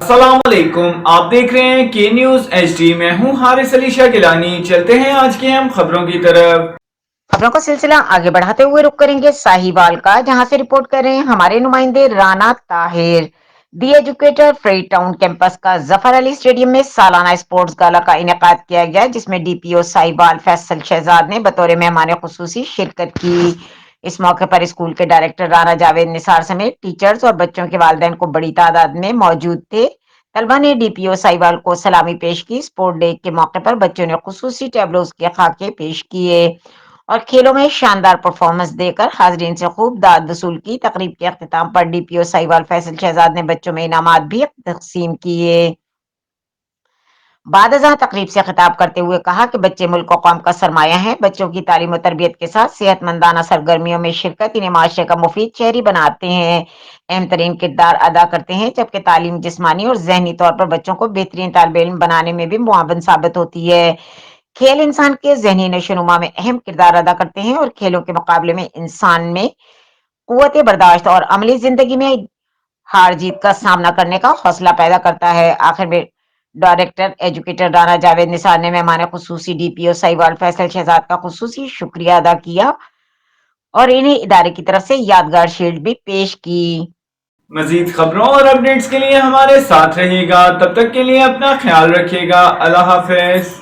अस्सलाम वालेकुम, आप देख रहे हैं के न्यूज HD। मैं हूं हारिस अली शाह गिलानी। चलते हैं आज की हम खबरों की तरफ। खबरों का सिलसिला आगे बढ़ाते हुए रुक करेंगे साहिवाल का, जहां से रिपोर्ट कर रहे हैं हमारे नुमाइंदे राना ताहिर। दी एजुकेटर फ्री टाउन कैंपस का जफर अली स्टेडियम में सालाना स्पोर्ट्स गाला का इनेकाद किया गया, जिसमें DPO साहिवाल फैसल शहजाद ने बतौर मेहमान खुसूसी शिरकत की। इस मौके पर स्कूल के डायरेक्टर राना जावेद निसार समेत टीचर्स और बच्चों के वालिदैन को बड़ी तादाद में मौजूद थे। तलबा ने DPO साहिवाल को सलामी पेश की। स्पोर्ट डे के मौके पर बच्चों ने खुसूसी टैबलोज के खाके पेश किए और खेलों में शानदार परफॉर्मेंस देकर हाजरीन से खूब दाद वसूल की। तकरीब के अख्तिताम पर DPO साहिवाल फैसल शहजाद ने बच्चों में इनामात भी तकसीम किए। बाद अज़ां तकरीब से खिताब करते हुए कहा कि बच्चे मुल्क और कौम का सरमाया हैं। बच्चों की तालीम और तरबियत के साथ सेहतमंदाना सरगर्मियों में शिरकत इन्हें माशरे का मुफीद शहरी बनाते हैं, अहम तरीन किरदार अदा करते हैं, जबकि तालीम जिस्मानी और जहनी तौर पर बच्चों को बेहतरीन तालिब इल्म बनाने में भी मुआवन साबित होती है। खेल इंसान के जहनी नशोनुमा में अहम किरदार अदा करते हैं और खेलों के मुकाबले में इंसान में कुव्वत बर्दाश्त और अमली जिंदगी में हार जीत का सामना करने का हौसला पैदा करता है। आखिर में डायरेक्टर एजुकेटर राना जावेद निसार ने मेहमान खुसूसी DPO साहिवाल फैसल शहजाद का खुसूसी शुक्रिया अदा किया और इन्हें इदारे की तरफ से यादगार शील्ड भी पेश की। मजीद खबरों और अपडेट्स के लिए हमारे साथ रहिएगा। तब तक के लिए अपना ख्याल रखिएगा। अल्लाह हाफिज।